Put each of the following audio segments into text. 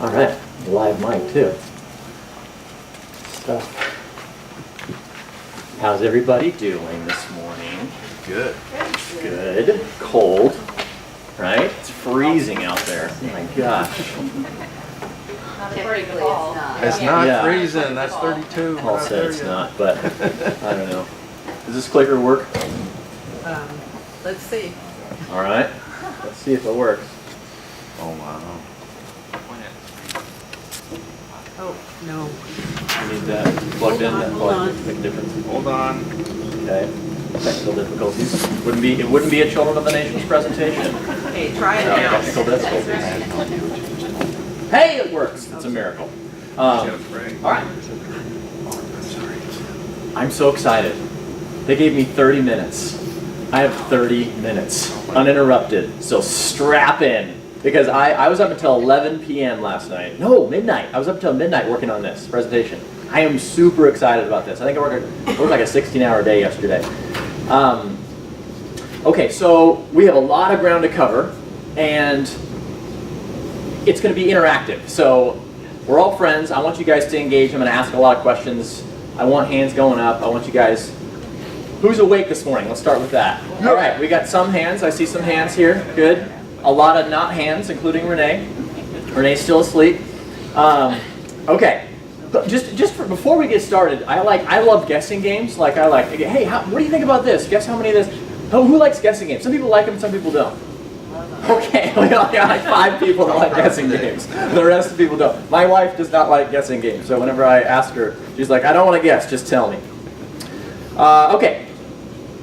All right, live mic too. Stuff. How's everybody doing this morning? Good. Good. Cold, right? It's freezing out there. Oh my gosh. Typically it's not. It's not Yeah. freezing. That's 32. Paul said it's not, but I don't know. Does this clicker work? Let's see. All right. Let's see if it works. Oh wow. Oh, no. I need that plugged in. That Hold on. plug make a difference. Hold on. Okay. Technical difficulties. It wouldn't be a Children of the Nations presentation. Okay, try it No, now. technical difficulties. Hey, it works. It's a miracle. All right. I'm so excited. They gave me 30 minutes. I have 30 minutes uninterrupted. So strap in. Because I was up until 11 p.m. last night. No, midnight. I was up until midnight working on this presentation. I am super excited about this. I think I worked like a 16-hour day yesterday. Okay, so we have a lot of ground to cover, and it's going to be interactive. So we're all friends. I want you guys to engage. I'm going to ask a lot of questions. I want hands going up. I want you guys... Who's awake this morning? Let's start with that. All right, we got some hands. I see some hands here. Good. A lot of not hands, including Renee. Renee's still asleep. Okay, but just before we get started, I love guessing games. Hey, what do you think about this? Guess how many of this? Who likes guessing games? Some people like them, some people don't. Okay, we got like 5 people that like guessing games. The rest of the people don't. My wife does not like guessing games, so whenever I ask her, she's like, I don't want to guess, just tell me. Okay.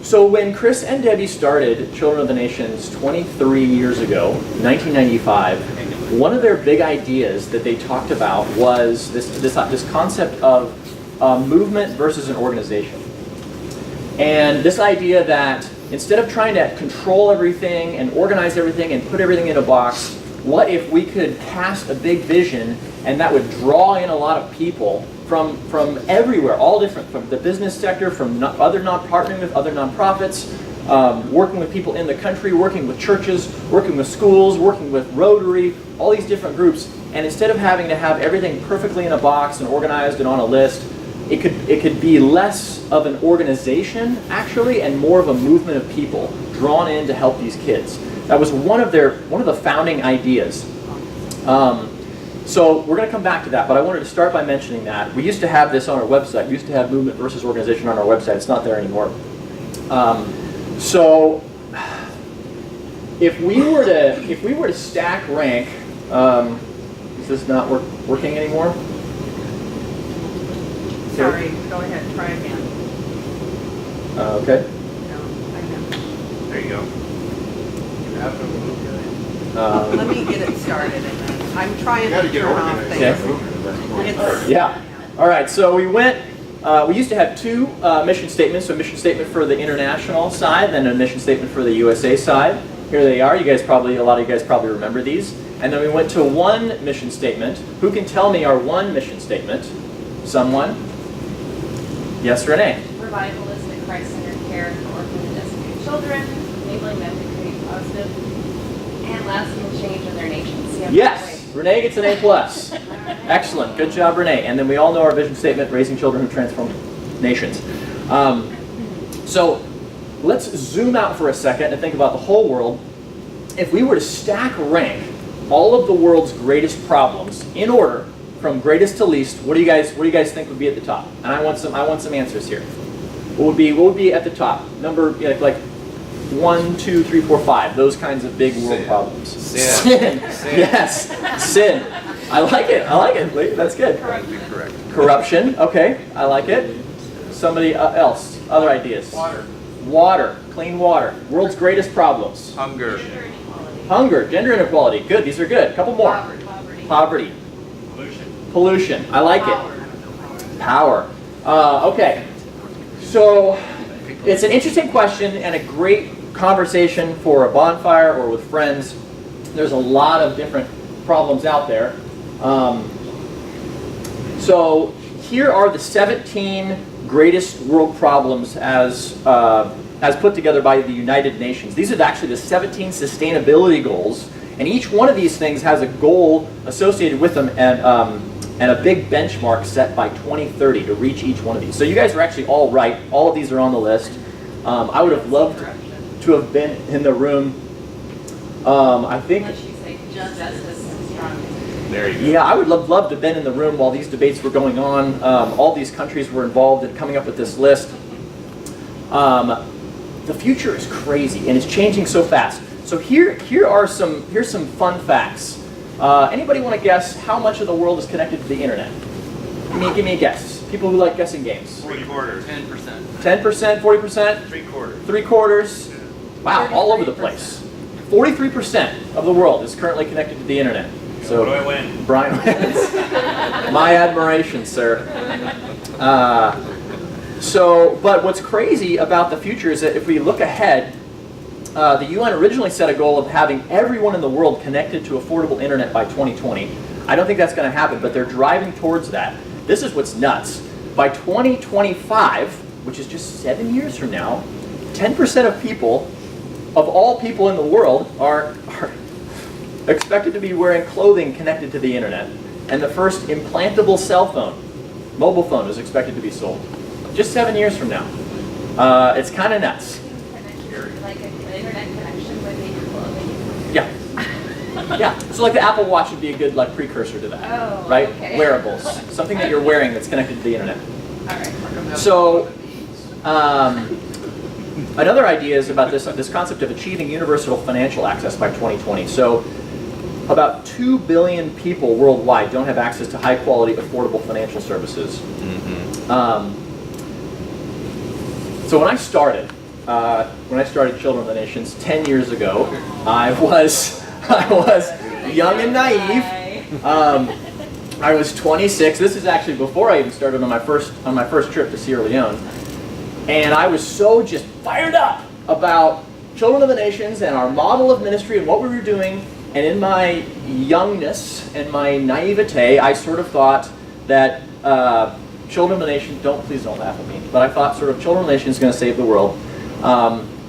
So when Chris and Debbie started Children of the Nations 23 years ago, 1995, one of their big ideas that they talked about was this concept of movement versus an organization. And this idea that instead of trying to control everything and organize everything and put everything in a box, what if we could cast a big vision and that would draw in a lot of people from everywhere, all different, from the business sector, from partnering with other nonprofits, working with people in the country, working with churches, working with schools, working with Rotary, all these different groups. And instead of having to have everything perfectly in a box and organized and on a list, it could be less of an organization, actually, and more of a movement of people drawn in to help these kids. That was one of the founding ideas. So we're going to come back to that, but I wanted to start by mentioning that. We used to have this on our website. We used to have movement versus organization on our website. It's not there anymore. So if we were to stack rank, is this not working anymore? Sorry, go ahead, try again. Okay. No, I know. There you go. You have to move Let me get it started and then I'm trying to turn off things. Okay. Yeah. All right. So we went. We used to have 2 mission statements. So a mission statement for the international side, then a mission statement for the USA side. Here they are. A lot of you guys probably remember these. And then we went to 1 mission statement. Who can tell me our 1 mission statement? Someone? Yes, Renee. Provide holistic Christ-centered care for orphan and destitute children, enabling them to create positive and lasting change in their nations. Yes. Renee gets an A+. Excellent. Good job, Renee. And then we all know our vision statement, raising children who transform nations. So let's zoom out for a second and think about the whole world. If we were to stack rank all of the world's greatest problems in order from greatest to least, what do you guys think would be at the top? And I want some answers here. What would be at the top? Number like 1, 2, 3, 4, 5. Those kinds of big world problems. Sin. Yes. Sin. I like it. Lee. That's good. Corruption. Okay. I like it. Somebody else. Other ideas. Water. Clean water. World's greatest problems. Hunger. Hunger. Gender inequality. Good. These are good. A couple more. Poverty. Pollution. I like it. Power. Okay. So it's an interesting question and a great conversation for a bonfire or with friends. There's a lot of different problems out there. So here are the 17 greatest world problems as put together by the United Nations. These are actually the 17 sustainability goals, And each one of these things has a goal associated with them and a big benchmark set by 2030 to reach each one of these. So you guys are actually all right. All of these are on the list. I would have loved to have been in the room. I think. Unless you say justice and strong. There you go. Yeah, I would love to have been in the room while these debates were going on. All these countries were involved in coming up with this list. The future is crazy and it's changing so fast. So here's some fun facts. Anybody want to guess how much of the world is connected to the internet? Give me a guess. People who like guessing games. 3/4. 10%. 10%, 40%, 3/4. 3/4. Wow, all over the place. 43% of the world is currently connected to the internet. So What do I win? Brian wins. My admiration, sir. But what's crazy about the future is that if we look ahead, the UN originally set a goal of having everyone in the world connected to affordable internet by 2020. I don't think that's going to happen, but they're driving towards that. This is what's nuts. By 2025, which is just 7 years from now, 10% of people, of all people in the world, are expected to be wearing clothing connected to the internet. And the first implantable cell phone, mobile phone, is expected to be sold. Just 7 years from now. It's kind of nuts. Like an internet connection with the clothing. Yeah. Yeah. So like the Apple Watch would be a good like precursor to that. Oh, right? okay. Wearables. Something that you're wearing that's connected to the internet. All right. So another idea is about this concept of achieving universal financial access by 2020. So about 2 billion people worldwide don't have access to high quality, affordable financial services. So when I started Children of the Nations 10 years ago, I was young and naive. I was 26. This is actually before I even started on my first trip to Sierra Leone, and I was so just fired up about Children of the Nations and our model of ministry and what we were doing. And in my youngness and my naivete, I sort of thought that Children of the Nation, please don't laugh at me, but I thought sort of Children of the Nation is going to save the world.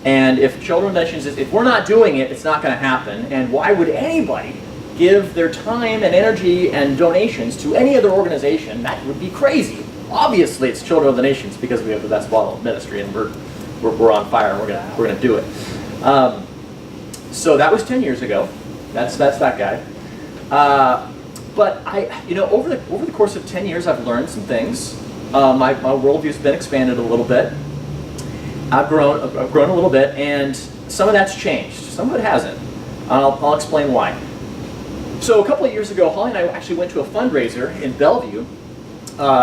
And if Children of the Nations, if we're not doing it, it's not going to happen. And why would anybody give their time and energy and donations to any other organization? That would be crazy. Obviously, it's Children of the Nations because we have the best model of ministry and we're on fire and we're gonna do it. So that was 10 years ago. That's that guy. But over the course of 10 years, I've learned some things. My worldview's been expanded a little bit. I've grown a little bit, and some of that's changed. Some of it hasn't. I'll explain why. So a couple of years ago, Holly and I actually went to a fundraiser in Bellevue,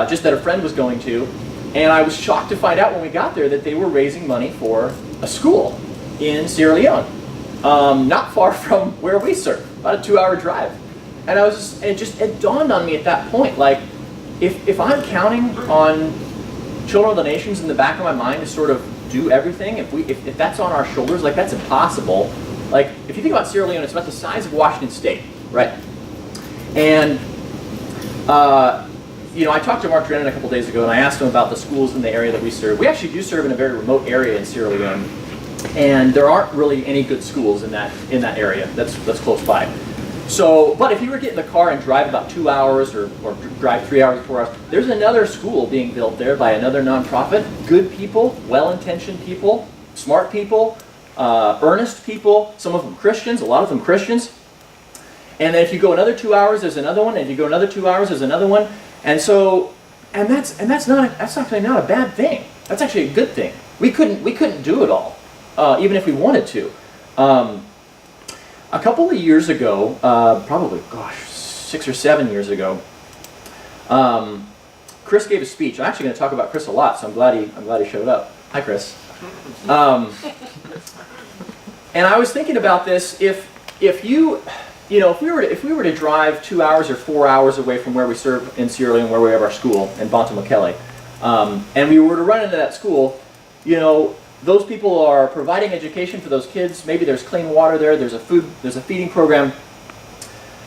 just that a friend was going to, and I was shocked to find out when we got there that they were raising money for a school in Sierra Leone, not far from where we serve, about a 2-hour drive. And it dawned on me at that point, like, if I'm counting on Children of the Nations in the back of my mind to sort of do everything, if that's on our shoulders, like that's impossible. Like if you think about Sierra Leone, it's about the size of Washington State, right? And I talked to Mark Drennan a couple days ago, and I asked him about the schools in the area that we serve. We actually do serve in a very remote area in Sierra Leone, and there aren't really any good schools in that area that's close by. So, but if you were to get in the car and drive about 2 hours or drive 3 hours or 4 hours, there's another school being built there by another nonprofit. Good people, well-intentioned people, smart people, earnest people, some of them Christians, a lot of them Christians. And then if you go another 2 hours, there's another one, and if you go another 2 hours, there's another one. And that's actually not a bad thing. That's actually a good thing. We couldn't do it all, even if we wanted to. A couple of years ago, probably 6 or 7 years ago, Chris gave a speech. I'm actually going to talk about Chris a lot, so I'm glad he showed up. Hi, Chris. And I was thinking about this. If we were to drive 2 hours or 4 hours away from where we serve in Sierra Leone, where we have our school in Bonta-Mekele, and we were to run into that school, those people are providing education for those kids. Maybe there's clean water there. There's a feeding program.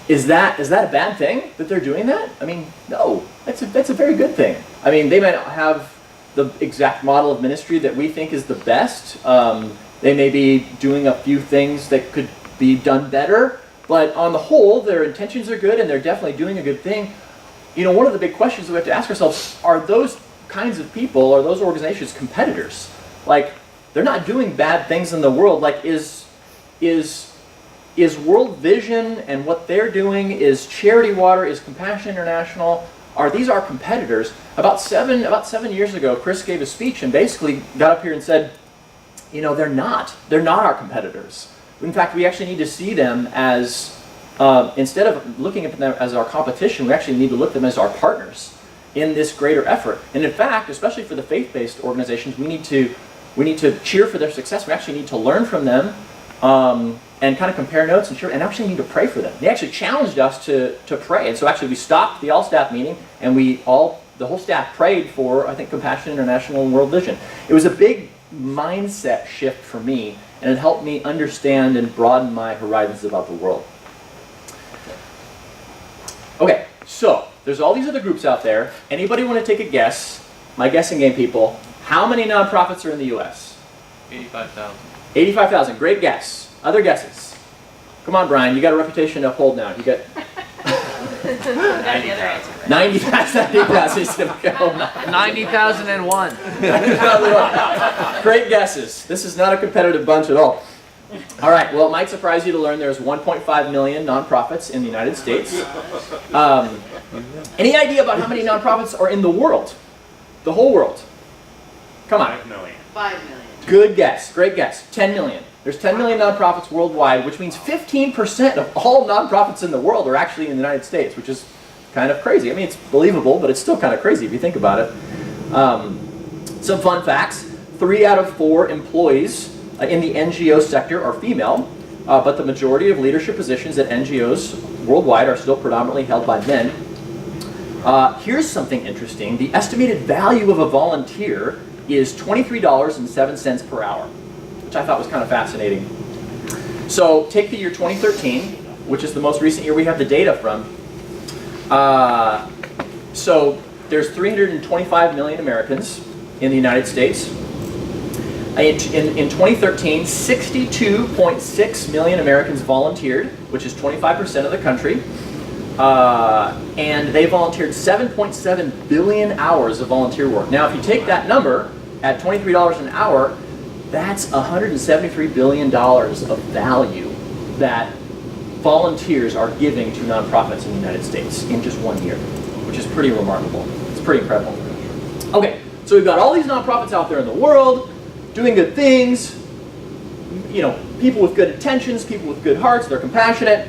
Is that a bad thing that they're doing that? I mean, no. That's a very good thing. I mean, they might not have the exact model of ministry that we think is the best. They may be doing a few things that could be done better. But on the whole, their intentions are good and they're definitely doing a good thing. You know, one of the big questions that we have to ask ourselves, are those kinds of people, are those organizations competitors? Like, they're not doing bad things in the world. Like, is World Vision and what they're doing, is Charity Water, is Compassion International, are these our competitors? About seven years ago, Chris gave a speech and basically got up here and said, you know, they're not our competitors. In fact, we actually need to see them as, instead of looking at them as our competition, we actually need to look at them as our partners in this greater effort. And in fact, especially for the faith-based organizations, we need to cheer for their success. We actually need to learn from them and kind of compare notes and actually need to pray for them. They actually challenged us to pray. And so actually we stopped the all-staff meeting and the whole staff prayed for, I think, Compassion International and World Vision. It was a big mindset shift for me, and it helped me understand and broaden my horizons about the world. Okay, so there's all these other groups out there. Anybody want to take a guess, my guessing game people, how many nonprofits are in the U.S.? 85,000. 85,000, great guess. Other guesses? Come on, Brian, you got a reputation to uphold now. You got 90,000. 90,001. Great guesses. This is not a competitive bunch at all. All right, well, it might surprise you to learn there's 1.5 million nonprofits in the United States. Any idea about how many nonprofits are in the world? The whole world? Come on. 5 million. 5 million. Good guess. Great guess. 10 million. There's 10 million nonprofits worldwide, which means 15% of all nonprofits in the world are actually in the United States, which is kind of crazy. I mean, it's believable, but it's still kind of crazy if you think about it. Some fun facts. 3 out of 4 employees in the NGO sector are female, but the majority of leadership positions at NGOs worldwide are still predominantly held by men. Here's something interesting. The estimated value of a volunteer is $23.07 per hour, which I thought was kind of fascinating. So take the year 2013, which is the most recent year we have the data from. So there's 325 million Americans in the United States. In 2013, 62.6 million Americans volunteered, which is 25% of the country. And they volunteered 7.7 billion hours of volunteer work. Now, if you take that number at $23 an hour, that's $173 billion of value that volunteers are giving to nonprofits in the United States in just 1 year, which is pretty remarkable. It's pretty incredible. Okay, so we've got all these nonprofits out there in the world doing good things, you know, people with good intentions, people with good hearts, they're compassionate.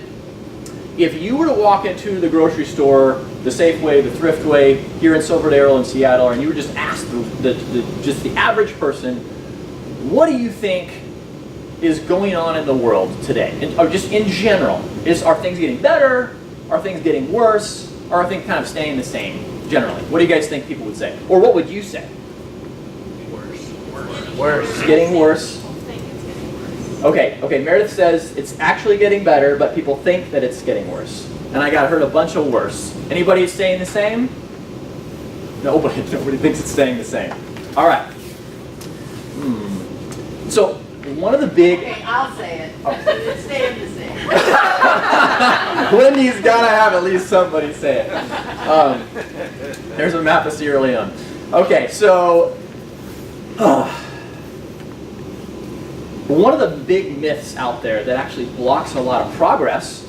If you were to walk into the grocery store, the Safeway, the Thriftway here in Silverdale and Seattle, and you were just asked just the average person, what do you think is going on in the world today? Or just in general, are things getting better? Are things getting worse? Or are things kind of staying the same generally? What do you guys think people would say? Or what would you say? Worse. It's getting worse. Okay, Meredith says it's actually getting better, but people think that it's getting worse. And I heard a bunch of worse. Anybody saying the same? Nobody thinks it's staying the same. All right. So one of the big... Okay, I'll say it. Oh. It's staying the same. Wendy's got to have at least somebody say it. There's a map to see early on. Okay, so... one of the big myths out there that actually blocks a lot of progress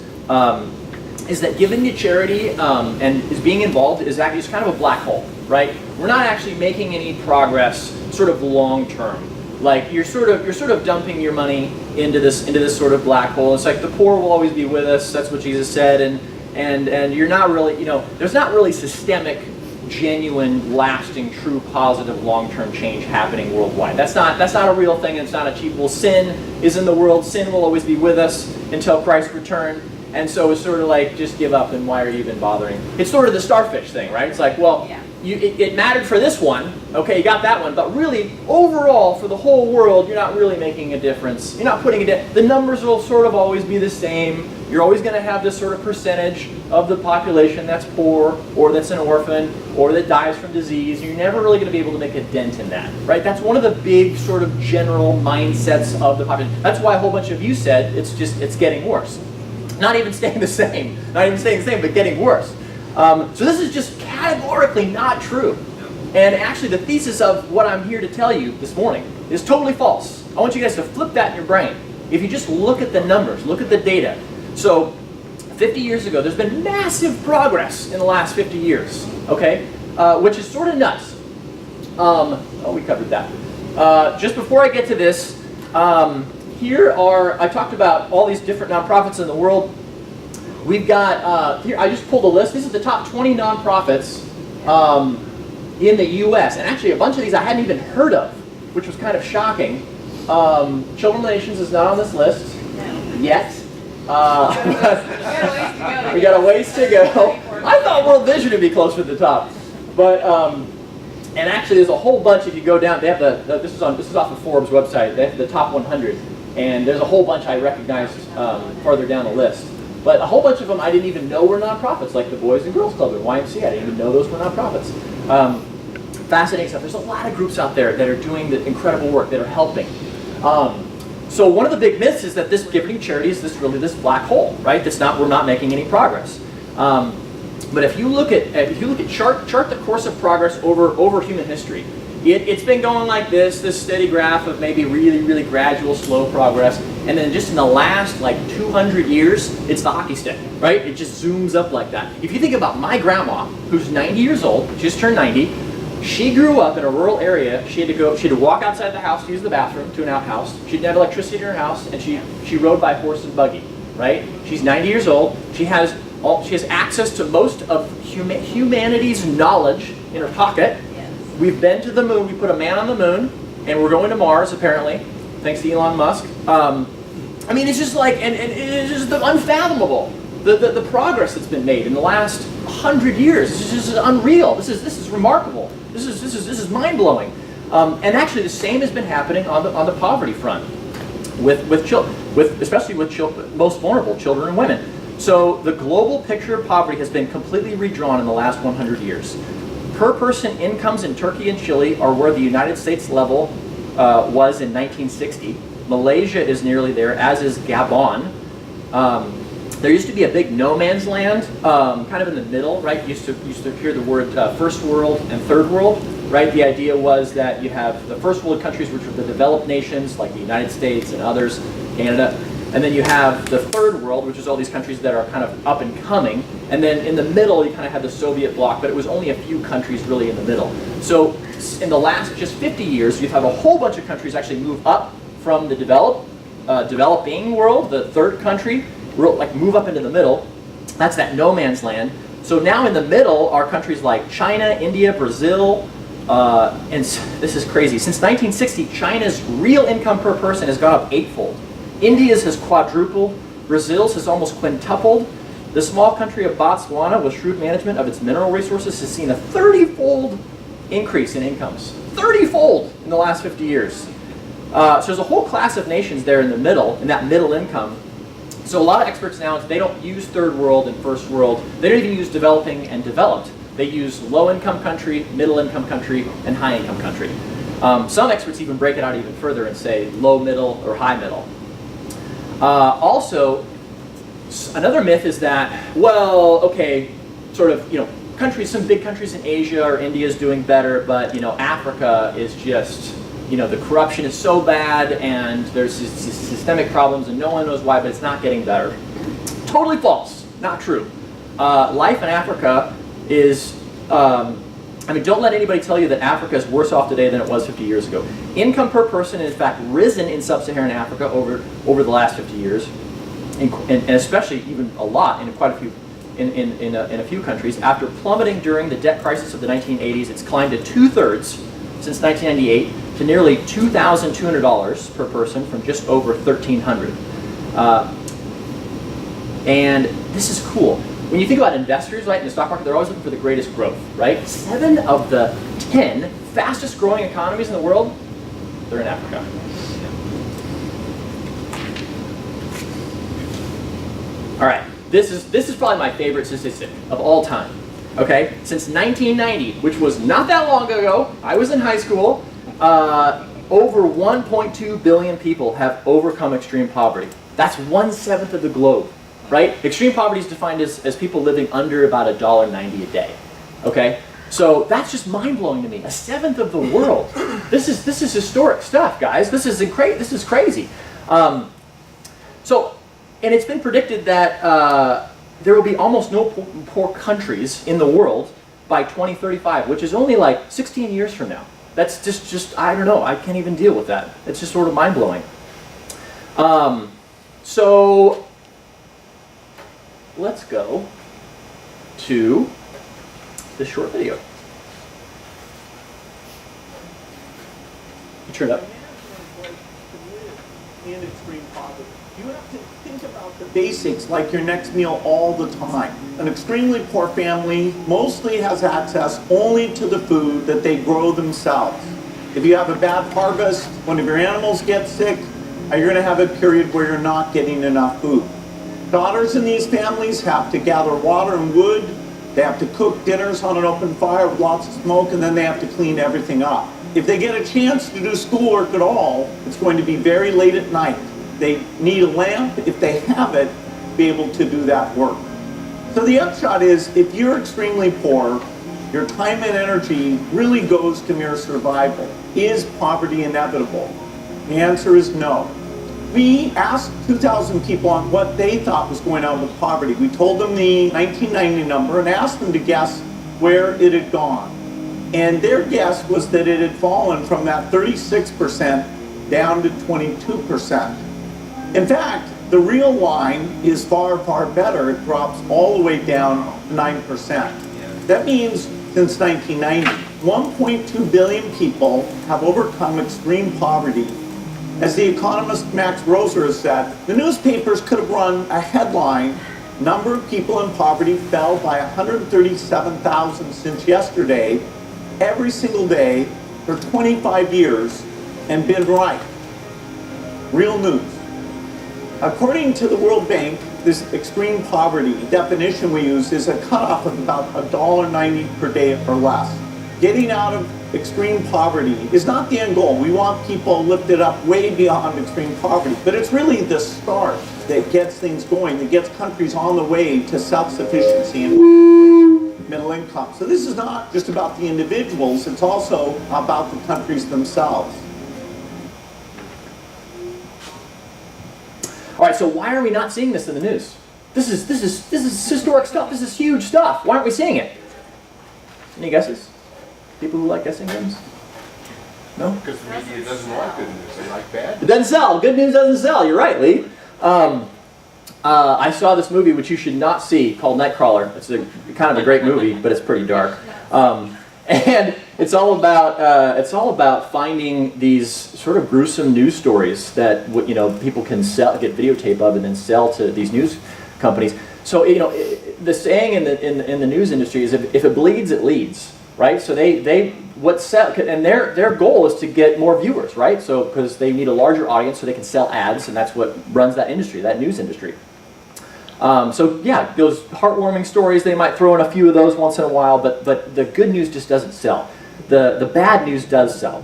is that giving to charity and is being involved is actually kind of a black hole, right? We're not actually making any progress sort of long term. Like you're sort of dumping your money into this sort of black hole. It's like the poor will always be with us. That's what Jesus said, and you're not really, you know, there's not really systemic, genuine, lasting, true, positive, long-term change happening worldwide. That's not a real thing. It's not achievable. Sin is in the world. Sin will always be with us until Christ's return. And so it's sort of like, just give up, and why are you even bothering? It's sort of the starfish thing, right? It's like, well, Yeah. It mattered for this one. Okay, you got that one. But really, overall, for the whole world, you're not really making a difference. You're not putting it. The numbers will sort of always be the same. You're always going to have this sort of percentage of the population that's poor, or that's an orphan, or that dies from disease. You're never really going to be able to make a dent in that, right? That's one of the big sort of general mindsets of the population. That's why a whole bunch of you said it's getting worse. Not even staying the same. Not even staying the same, but getting worse. So this is just categorically not true. And actually the thesis of what I'm here to tell you this morning is totally false. I want you guys to flip that in your brain. If you just look at the numbers, look at the data. So 50 years ago, there's been massive progress in the last 50 years, okay? Which is sort of nuts. Oh, we covered that. Just before I get to this, here are, I talked about all these different nonprofits in the world. We've got, here, I just pulled a list. These are the top 20 nonprofits in the US. And actually a bunch of these I hadn't even heard of, which was kind of shocking. Children of the Nations is not on this list yet. We got a ways to go. I thought World Vision would be closer to the top. But, and actually there's a whole bunch, if you go down, they have this is off the Forbes website, they have the top 100. And there's a whole bunch I recognized farther down the list. But a whole bunch of them I didn't even know were nonprofits, like the Boys and Girls Club and YMCA. I didn't even know those were nonprofits. Fascinating stuff. There's a lot of groups out there that are doing the incredible work, that are helping. So one of the big myths is that this giving charity is really this black hole, right? We're not making any progress. But if you look at chart the course of progress over human history, it's been going like this steady graph of maybe really gradual, slow progress, and then just in the last like 200 years, it's the hockey stick, right? It just zooms up like that. If you think about my grandma, who's 90 years old, just turned 90, she grew up in a rural area. She had to walk outside the house to use the bathroom, to an outhouse. She didn't have electricity in her house, and she rode by horse and buggy, right? She's 90 years old. She has access to most of humanity's knowledge in her pocket. We've been to the moon. We put a man on the moon, and we're going to Mars, apparently, thanks to Elon Musk. I mean, it's just like, and it's just unfathomable, the progress that's been made in the last 100 years. This is unreal. This is remarkable. This is mind-blowing. And actually, the same has been happening on the poverty front, especially with most vulnerable children and women. So the global picture of poverty has been completely redrawn in the last 100 years. Per person incomes in Turkey and Chile are where the United States level was in 1960. Malaysia is nearly there, as is Gabon. There used to be a big no man's land, kind of in the middle, right? You used to hear the word first world and third world, right? The idea was that you have the first world countries, which are the developed nations, like the United States and others, Canada. And then you have the third world, which is all these countries that are kind of up and coming. And then in the middle, you kind of have the Soviet bloc, but it was only a few countries really in the middle. So in the last just 50 years, you have a whole bunch of countries actually move up from the developing world, the third country, like move up into the middle. That's that no man's land. So now in the middle are countries like China, India, Brazil, and this is crazy. Since 1960, China's real income per person has gone up 8-fold. India's has quadrupled, Brazil's has almost quintupled. The small country of Botswana, with shrewd management of its mineral resources, has seen a 30-fold increase in incomes. 30-fold in the last 50 years. So there's a whole class of nations there in the middle, in that middle income. So a lot of experts now, they don't use third world and first world. They don't even use developing and developed. They use low-income country, middle-income country, and high-income country. Some experts even break it out even further and say low, middle, or high middle. Also, another myth is that, well, okay, sort of, countries, some big countries in Asia or India is doing better, but, Africa is just, the corruption is so bad and there's systemic problems and no one knows why, but it's not getting better. Totally false, not true. Life in Africa is, don't let anybody tell you that Africa is worse off today than it was 50 years ago. Income per person has in fact risen in sub-Saharan Africa over the last 50 years, and especially even a lot in quite a few in a few countries. After plummeting during the debt crisis of the 1980s, it's climbed to 2/3 since 1998 to nearly $2,200 per person from just over $1,300. And this is cool. When you think about investors, right, in the stock market, they're always looking for the greatest growth, right? 7 of the 10 fastest growing economies in the world, they're in Africa. All right, this is probably my favorite statistic of all time. Okay, since 1990, which was not that long ago, I was in high school, over 1.2 billion people have overcome extreme poverty. That's 1/7 of the globe. right? Extreme poverty is defined as people living under about $1.90 a day, okay? So that's just mind-blowing to me. 1/7 of the world. This is historic stuff, guys. This is crazy. And it's been predicted that there will be almost no poor countries in the world by 2035, which is only like 16 years from now. That's just I don't know. I can't even deal with that. It's just sort of mind-blowing. So let's go to this short video. You turn it up. In extreme poverty, you have to think about the basics like your next meal all the time. An extremely poor family mostly has access only to the food that they grow themselves. If you have a bad harvest, one of your animals gets sick, you're going to have a period where you're not getting enough food. Daughters in these families have to gather water and wood, they have to cook dinners on an open fire with lots of smoke, and then they have to clean everything up. If they get a chance to do schoolwork at all, it's going to be very late at night. They need a lamp, if they have it, to be able to do that work. So the upshot is, if you're extremely poor, your time and energy really goes to mere survival. Is poverty inevitable? The answer is no. We asked 2,000 people on what they thought was going on with poverty. We told them the 1990 number and asked them to guess where it had gone. And their guess was that it had fallen from that 36% down to 22%. In fact, the real line is far, far better. It drops all the way down 9%. That means since 1990, 1.2 billion people have overcome extreme poverty. As the economist Max Roser has said, the newspapers could have run a headline, "Number of people in poverty fell by 137,000 since yesterday," every single day for 25 years, and been right. Real news. According to the World Bank, this extreme poverty definition we use is a cutoff of about $1.90 per day or less. Getting out of extreme poverty is not the end goal. We want people lifted up way beyond extreme poverty, but it's really the start that gets things going, that gets countries on the way to self-sufficiency and middle income. So this is not just about the individuals, it's also about the countries themselves. All right, so why are we not seeing this in the news? This is historic stuff. This is huge stuff. Why aren't we seeing it? Any guesses? People who like guessing games? No? Because the media doesn't like good news, they like bad It doesn't sell. Good news doesn't sell. You're right, Lee. I saw this movie, which you should not see, called Nightcrawler. It's kind of a great movie, but it's pretty dark. And it's all about finding these sort of gruesome news stories that people can get videotape of and then sell to these news companies. So the saying in the news industry is if it bleeds, it leads, right? So and their goal is to get more viewers, right? So because they need a larger audience so they can sell ads, and that's what runs that industry, that news industry. So yeah, those heartwarming stories, they might throw in a few of those once in a while, but the good news just doesn't sell. The bad news does sell.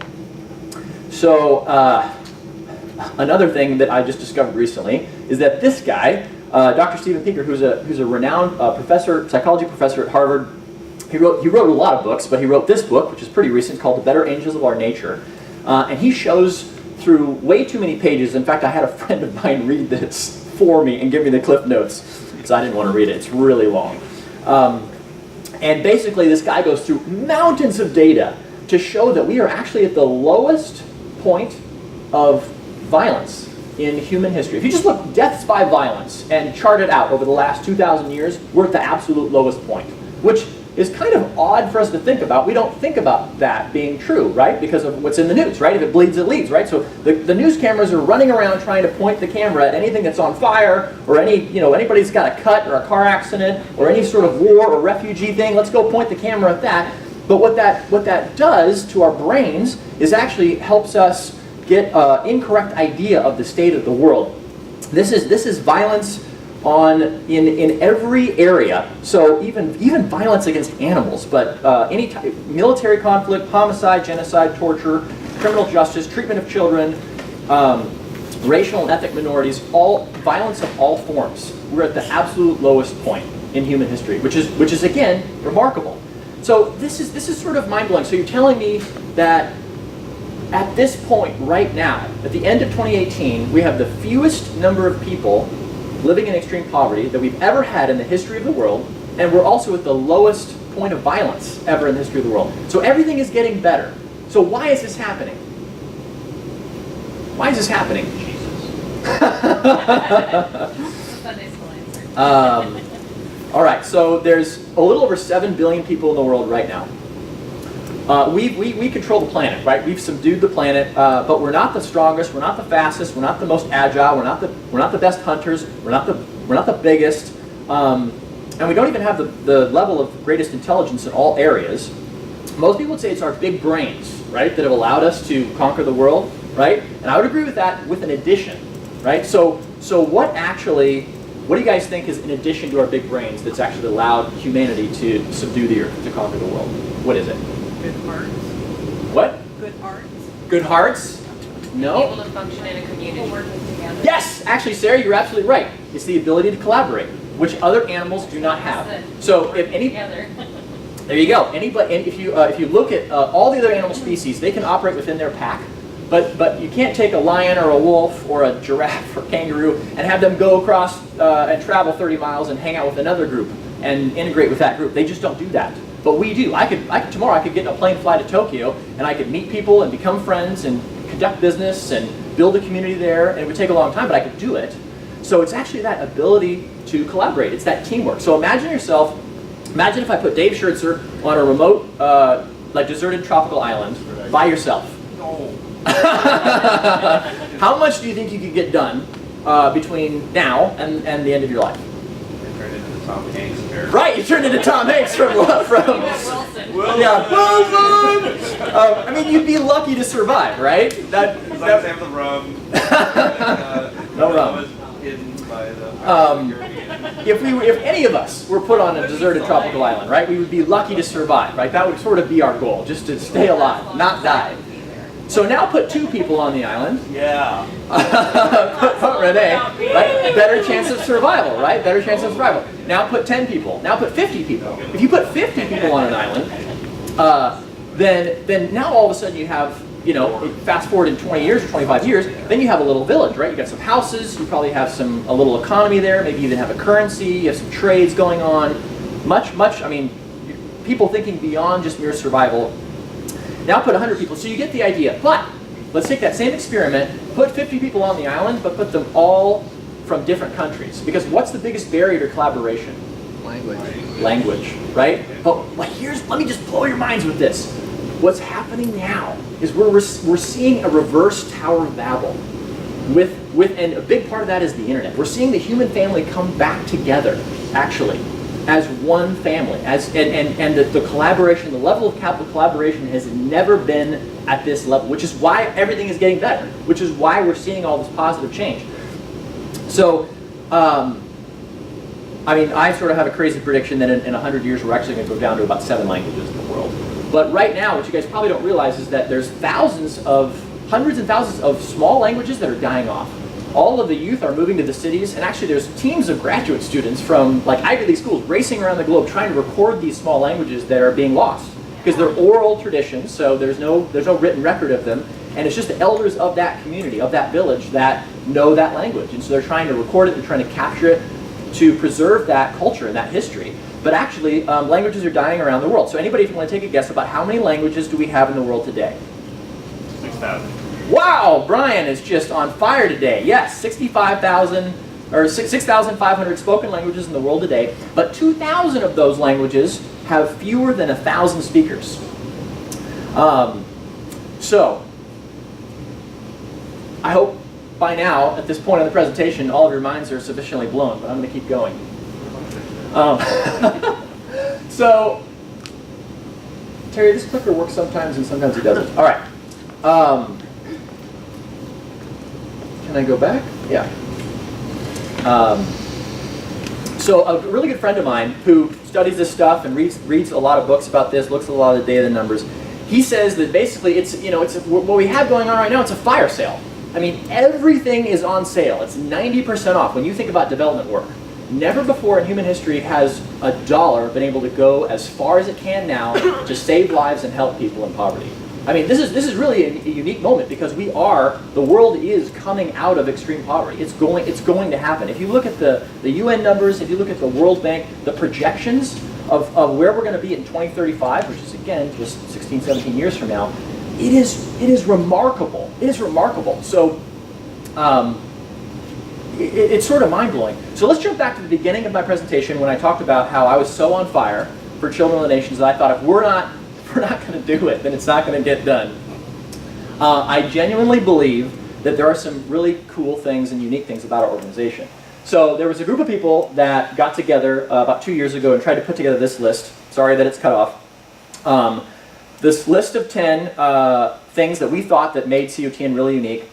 So another thing that I just discovered recently is that this guy, Dr. Steven Pinker, who's a renowned psychology professor at Harvard, he wrote a lot of books, but he wrote this book, which is pretty recent, called The Better Angels of Our Nature, and he shows through way too many pages. In fact, I had a friend of mine read this for me and give me the cliff notes because I didn't want to read it. It's really long. And basically this guy goes through mountains of data to show that we are actually at the lowest point of violence in human history. If you just look deaths by violence and chart it out over the last 2,000 years, we're at the absolute lowest point, which is kind of odd for us to think about. We don't think about that being true, right? Because of what's in the news, right? If it bleeds, it leads, right? So the news cameras are running around trying to point the camera at anything that's on fire, or anybody's got a cut or a car accident or any sort of war or refugee thing. Let's go point the camera at that. But what that does to our brains is actually helps us get an incorrect idea of the state of the world. This is violence in every area. So even violence against animals, but any type, military conflict, homicide, genocide, torture, criminal justice, treatment of children, racial and ethnic minorities, all violence of all forms. we're at the absolute lowest point in human history, which is again remarkable. So this is sort of mind blowing. So you're telling me that at this point right now, at the end of 2018, we have the fewest number of people living in extreme poverty that we've ever had in the history of the world, and we're also at the lowest point of violence ever in the history of the world. So everything is getting better. So why is this happening? Why is this happening? Sunday school answer. All right, so there's a little over 7 billion people in the world right now. We control the planet, right? We've subdued the planet, but we're not the strongest, we're not the fastest, we're not the most agile, we're not the best hunters, we're not the biggest, and we don't even have the level of greatest intelligence in all areas. Most people would say it's our big brains, right, that have allowed us to conquer the world, right? And I would agree with that with an addition, right? So what do you guys think is in addition to our big brains that's actually allowed humanity to subdue the earth, to conquer the world? What is it? Good hearts. What? Good hearts. Good hearts? No? Able to function in a community. Working together. Yes! Actually, Sarah, you're absolutely right. It's the ability to collaborate, which other animals do not have. So if any... Together. There you go. Anybody, and if you look at all the other animal species, they can operate within their pack, but you can't take a lion or a wolf or a giraffe or kangaroo and have them go across and travel 30 miles and hang out with another group and integrate with that group. They just don't do that. But we do. Tomorrow I could get in a plane, fly to Tokyo, and I could meet people and become friends and conduct business and build a community there. And it would take a long time, but I could do it. So it's actually that ability to collaborate. It's that teamwork. So imagine if I put Dave Schertzer on a remote, like deserted tropical island by yourself. No. How much do you think you could get done between now and the end of your life? Turned into the Tom Hanks character. Right, you turned into Tom Hanks from Wilson. yeah, Wilson. I mean, you'd be lucky to survive, right? That have the rum. No rum. Hidden by the if any of us were put on a deserted tropical island, right, we would be lucky to survive, right? That would sort of be our goal, just to stay alive, not die. So now put 2 people on the island. Yeah. Put Renee, right? Better chance of survival, right? Better chance of survival. Now put 10 people. Now put 50 people. If you put 50 people on an island, then now all of a sudden you have, fast forward in 20 years or 25 years, then you have a little village, right? You got some houses, you probably have a little economy there, maybe even have a currency, you have some trades going on. I mean, people thinking beyond just mere survival. Now put 100 people, so you get the idea. But let's take that same experiment, put 50 people on the island, but put them all from different countries. Because what's the biggest barrier to collaboration? Language, right? But let me just blow your minds with this. What's happening now is we're seeing a reverse Tower of Babel. And a big part of that is the internet. We're seeing the human family come back together, actually, as one family. And the collaboration, the level of collaboration has never been at this level, which is why everything is getting better, which is why we're seeing all this positive change. So, I sort of have a crazy prediction that in 100 years we're actually going to go down to about 7 languages in the world. But right now, what you guys probably don't realize is that there's hundreds and thousands of small languages that are dying off. All of the youth are moving to the cities, and actually there's teams of graduate students from Ivy League schools racing around the globe trying to record these small languages that are being lost. Because they're oral traditions, so there's no written record of them, and it's just the elders of that community, of that village, that know that language. And so they're trying to record it, they're trying to capture it, to preserve that culture and that history. But actually, languages are dying around the world. So anybody, if you want to take a guess about how many languages do we have in the world today? 6,000. Wow, Brian is just on fire today. Yes, 65,000 or 6,500 spoken languages in the world today, but 2,000 of those languages have fewer than 1,000 speakers. So, I hope by now, at this point in the presentation, all of your minds are sufficiently blown, but I'm going to keep going. So, Terry, this clicker works sometimes and sometimes it doesn't. All right. Can I go back? Yeah. So a really good friend of mine who studies this stuff and reads a lot of books about this, looks at a lot of the data and numbers, he says that basically it's what we have going on right now, it's a fire sale. I mean, everything is on sale. It's 90% off when you think about development work. never before in human history has a dollar been able to go as far as it can now to save lives and help people in poverty. I mean, this is really a unique moment because the world is coming out of extreme poverty. It's going to happen. If you look at the UN numbers, if you look at the World Bank, the projections of where we're going to be in 2035, which is again just 16, 17 years from now, it is remarkable. It is remarkable. So it's sort of mind-blowing. So let's jump back to the beginning of my presentation when I talked about how I was so on fire for children of the nations that I thought if we're not going to do it, then it's not going to get done. I genuinely believe that there are some really cool things and unique things about our organization. So there was a group of people that got together about 2 years ago and tried to put together this list. Sorry that it's cut off. This list of 10 things that we thought that made COTN really unique.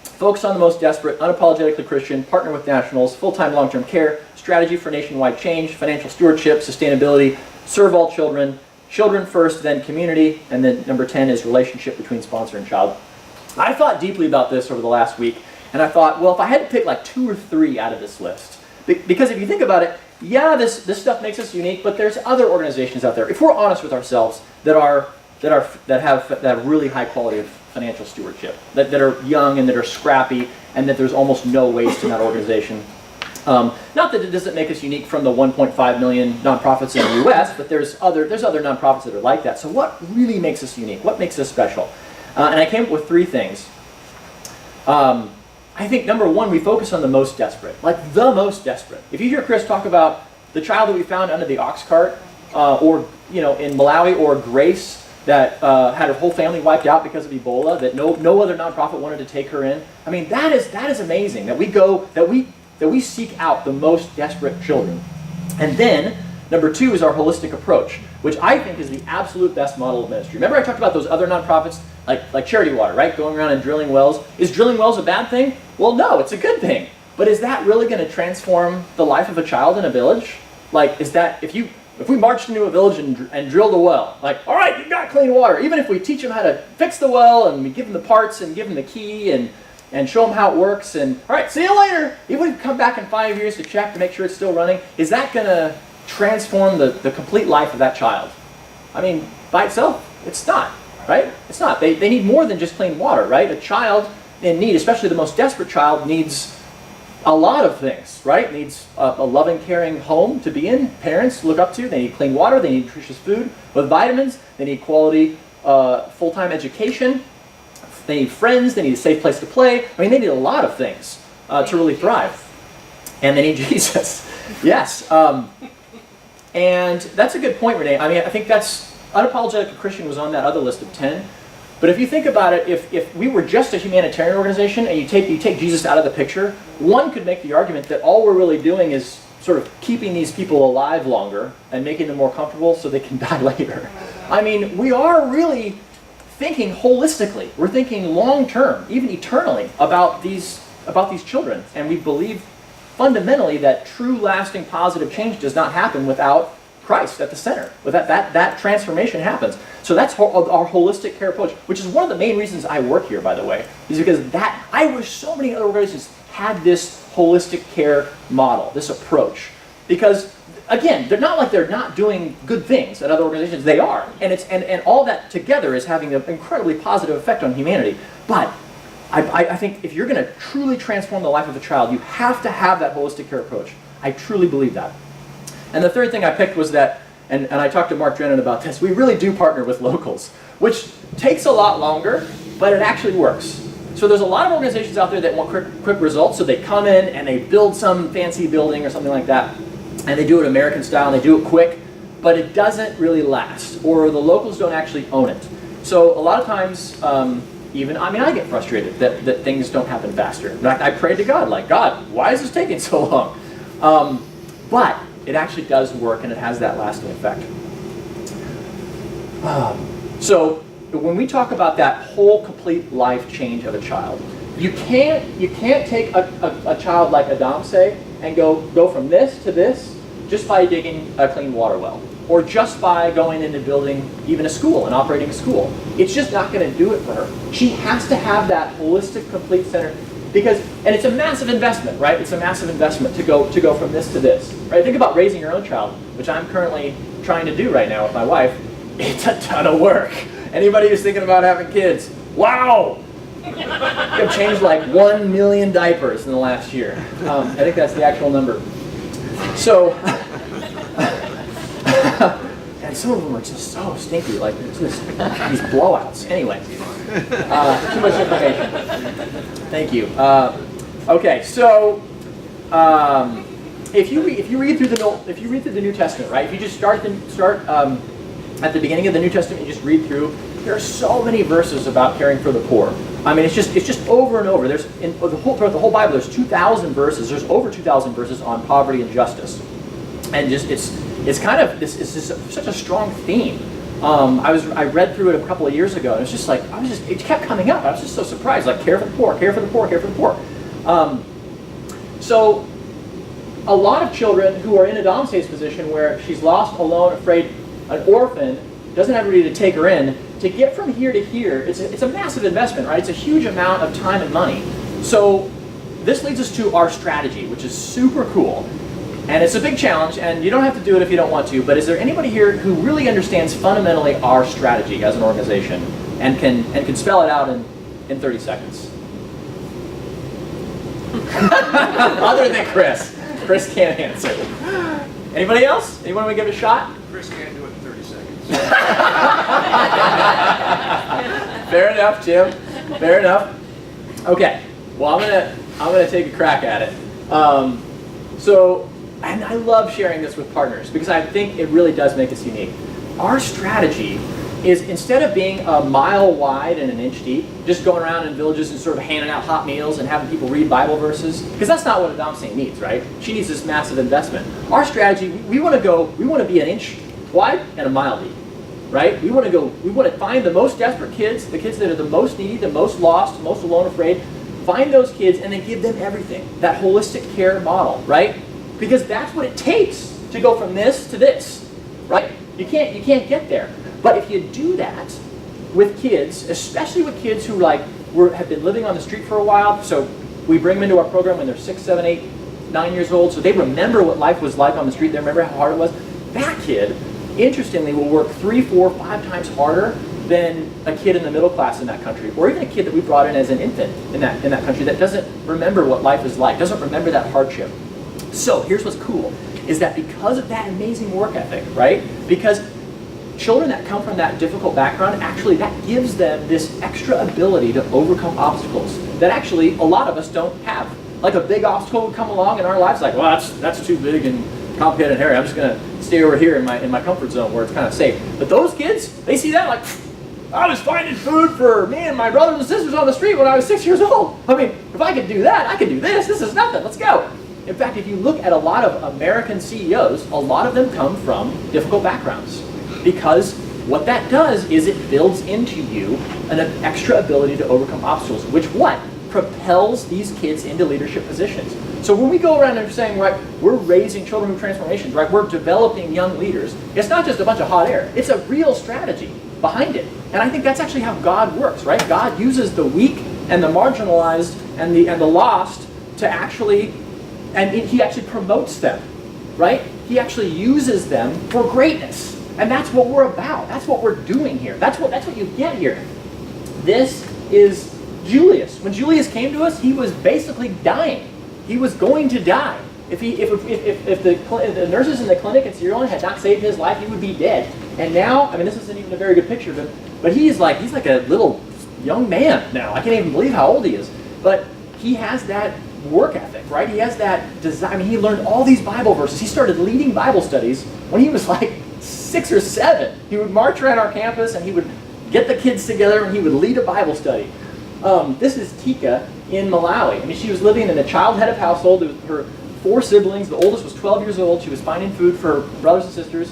Focus on the most desperate, unapologetically Christian, partner with nationals, full-time long-term care, strategy for nationwide change, financial stewardship, sustainability, serve all children, children first, then community, and then number 10 is relationship between sponsor and child. I thought deeply about this over the last week, and I thought, well, if I had to pick like 2 or 3 out of this list, because if you think about it, yeah, this stuff makes us unique, but there's other organizations out there, if we're honest with ourselves, that have really high quality of financial stewardship, that are young and that are scrappy, and that there's almost no waste in that organization. Not that it doesn't make us unique from the 1.5 million nonprofits in the US, but there's other nonprofits that are like that. So what really makes us unique? What makes us special? And I came up with 3 things. I think number 1, we focus on the most desperate, like the most desperate. If you hear Chris talk about the child that we found under the ox cart, or in Malawi, or Grace that had her whole family wiped out because of Ebola, that no other nonprofit wanted to take her in. I mean, that is amazing that we seek out the most desperate children. And then number 2 is our holistic approach, which I think is the absolute best model of ministry. Remember I talked about those other nonprofits like Charity Water, right? Going around and drilling wells. Is drilling wells a bad thing? Well, no, it's a good thing. But is that really going to transform the life of a child in a village? Like, is that if we marched into a village and drilled a well, like, all right, you got clean water. Even if we teach them how to fix the well and we give them the parts and give them the key and show them how it works and, all right, see you later. Even if we come back in 5 years to check to make sure it's still running, is that going to transform the complete life of that child? I mean, by itself, it's not, right? It's not. They need more than just clean water, right? A child in need, especially the most desperate child, needs a lot of things, right? Needs a loving, caring home to be in, parents to look up to. They need clean water. They need nutritious food with vitamins. They need quality full-time education. They need friends. They need a safe place to play. I mean, they need a lot of things to really thrive. And they need Jesus. Yes. And that's a good point, Renee. I mean, I think that's Unapologetic Christian was on that other list of 10. But if you think about it, if we were just a humanitarian organization and you take Jesus out of the picture, one could make the argument that all we're really doing is sort of keeping these people alive longer and making them more comfortable so they can die later. I mean, we are really thinking holistically. We're thinking long-term, even eternally, about these children. And we believe fundamentally that true, lasting, positive change does not happen without Christ at the center. Without that transformation happens. So that's our holistic care approach, which is one of the main reasons I work here, by the way, is because I wish so many other organizations had this holistic care model, this approach. Because, again, they're not like they're not doing good things at other organizations. They are. And all that together is having an incredibly positive effect on humanity. But I think if you're going to truly transform the life of a child, you have to have that holistic care approach. I truly believe that. And the third thing I picked was that, and I talked to Mark Drennan about this, we really do partner with locals, which takes a lot longer, but it actually works. So there's a lot of organizations out there that want quick results, so they come in and they build some fancy building or something like that, and they do it American style, and they do it quick, but it doesn't really last, or the locals don't actually own it. So a lot of times, I get frustrated that things don't happen faster. In fact, I prayed to God, like, God, why is this taking so long? But it actually does work, and it has that lasting effect. So when we talk about that whole complete life change of a child, you can't take a child like Adam, say, and go from this to this just by digging a clean water well, or just by going into building even a school and operating a school. It's just not going to do it for her. She has to have that holistic, complete center. Because, and it's a massive investment, right? It's a massive investment to go from this to this, right? Think about raising your own child, which I'm currently trying to do right now with my wife. It's a ton of work. Anybody who's thinking about having kids, wow! I've changed like 1 million diapers in the last year. I think that's the actual number. So, and some of them are just so stinky, like just these blowouts. Anyway, too much information. Thank you. Okay, so if you read through the New Testament, right? If you just start at the beginning of the New Testament, you just read through. There are so many verses about caring for the poor. I mean, it's just over and over. There's throughout the whole Bible. There's 2,000 verses. There's over 2,000 verses on poverty and justice, and just it's kind of this is just such a strong theme. I read through it a couple of years ago, and it's just like it kept coming up. I was just so surprised. Like care for the poor, care for the poor, care for the poor. So a lot of children who are in a Adamse's position where she's lost, alone, afraid, an orphan, doesn't have anybody to take her in. To get from here to here, it's a massive investment, right? It's a huge amount of time and money. So this leads us to our strategy, which is super cool. And it's a big challenge, and you don't have to do it if you don't want to, but is there anybody here who really understands fundamentally our strategy as an organization and can spell it out in 30 seconds? Other than Chris. Chris can't answer. Anybody else? Anyone want to give it a shot? Chris can't do it in 30 seconds. Fair enough, Jim. Fair enough. Okay. Well, I'm gonna take a crack at it. And I love sharing this with partners because I think it really does make us unique. Our strategy is instead of being a mile wide and an inch deep, just going around in villages and sort of handing out hot meals and having people read Bible verses, because that's not what Adamse needs, right? She needs this massive investment. Our strategy, we want to be an inch wide and a mile deep, right? We want to find the most desperate kids, the kids that are the most needy, the most lost, most alone, afraid, find those kids and then give them everything. That holistic care model, right? Because that's what it takes to go from this to this, right? You can't get there. But if you do that with kids, especially with kids who have been living on the street for a while, so we bring them into our program when they're 6, 7, 8, 9 years old, so they remember what life was like on the street, they remember how hard it was. That kid, interestingly, will work 3, 4, 5 times harder than a kid in the middle class in that country, or even a kid that we brought in as an infant in that country that doesn't remember what life is like, doesn't remember that hardship. So here's what's cool, is that because of that amazing work ethic, right? Because children that come from that difficult background, actually that gives them this extra ability to overcome obstacles that actually a lot of us don't have. Like a big obstacle would come along in our lives, like, well, that's too big and complicated and hairy. I'm just gonna stay over here in my comfort zone where it's kind of safe. But those kids, they see that like, I was finding food for me and my brothers and sisters on the street when I was 6 years old. I mean, if I could do that, I could do this. This is nothing. Let's go. In fact, if you look at a lot of American CEOs, a lot of them come from difficult backgrounds. Because what that does is it builds into you an extra ability to overcome obstacles, which propels these kids into leadership positions. So when we go around and saying, right, we're raising children with transformations, right, we're developing young leaders, it's not just a bunch of hot air. It's a real strategy behind it. And I think that's actually how God works, right? God uses the weak and the marginalized and the lost to actually, and he actually promotes them, right? He actually uses them for greatness. And that's what we're about. That's what we're doing here. That's what you get here. This is Julius. When Julius came to us, he was basically dying. He was going to die. If the nurses in the clinic in Sierra Leone had not saved his life, he would be dead. And now, I mean, this isn't even a very good picture of him, but he's like a little young man now. I can't even believe how old he is. But he has that work ethic, right? He has that desire. I mean, he learned all these Bible verses. He started leading Bible studies when he was like 6 or 7. He would march around our campus and he would get the kids together and he would lead a Bible study. This is Tita in Malawi. I mean, she was living in a child-headed household with her 4 siblings. The oldest was 12 years old. She was finding food for her brothers and sisters.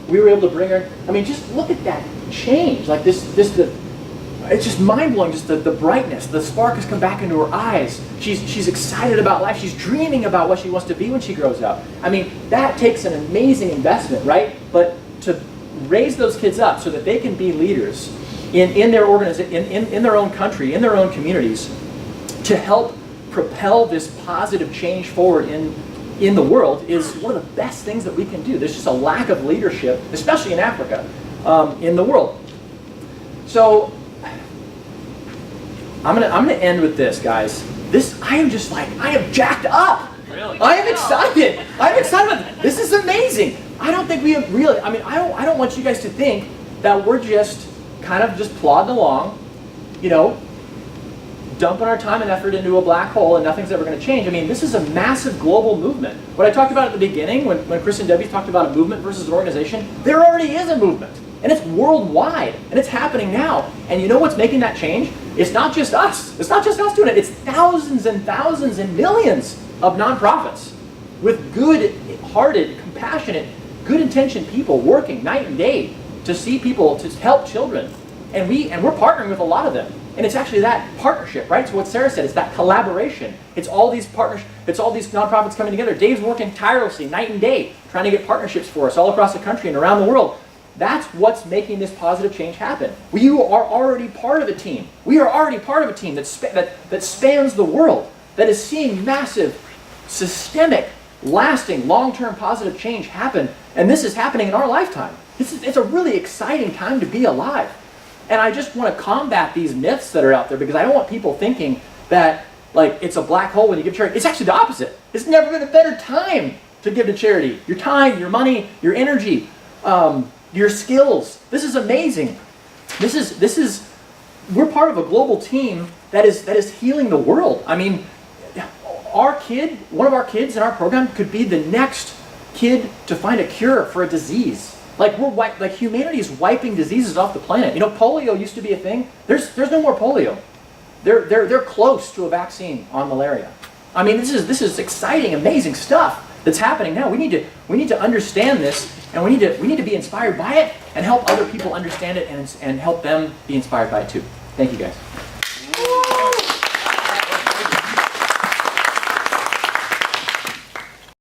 We were able to bring her. I mean, just look at that change. Like it's just mind-blowing, just the brightness. The spark has come back into her eyes. She's excited about life. She's dreaming about what she wants to be when she grows up. I mean, that takes an amazing investment, right? But to raise those kids up so that they can be leaders in their in their own country, in their own communities, to help propel this positive change forward in the world is one of the best things that we can do. There's just a lack of leadership, especially in Africa, in the world. So I'm gonna end with this, guys. I am jacked up. Really? I am excited. I'm excited about this. This is amazing. I don't think we have really, I don't want you guys to think that we're just kind of just plodding along, you know, dumping our time and effort into a black hole and nothing's ever going to change. I mean, this is a massive global movement. What I talked about at the beginning, when Chris and Debbie talked about a movement versus an organization, there already is a movement. And it's worldwide. And it's happening now. And you know what's making that change? It's not just us. It's not just us doing it. It's thousands and thousands and millions of nonprofits with good-hearted, compassionate, good-intentioned people working night and day to see people, to help children. And we're partnering with a lot of them. And it's actually that partnership, right? So what Sarah said, it's that collaboration. It's all these it's all these nonprofits coming together. Dave's working tirelessly night and day trying to get partnerships for us all across the country and around the world. That's what's making this positive change happen. We are already part of a team. We are already part of a team that spans the world, that is seeing massive, systemic, lasting, long-term positive change happen. And this is happening in our lifetime. It's a really exciting time to be alive. And I just want to combat these myths that are out there because I don't want people thinking that like it's a black hole when you give charity. It's actually the opposite. It's never been a better time to give to charity. Your time, your money, your energy, your skills. This is amazing. We're part of a global team that is healing the world. I mean, one of our kids in our program could be the next kid to find a cure for a disease. Like humanity is wiping diseases off the planet. You know, polio used to be a thing. There's no more polio. They're close to a vaccine on malaria. I mean, this is exciting, amazing stuff that's happening now. We need to understand this, and we need to be inspired by it and help other people understand it and help them be inspired by it too. Thank you, guys.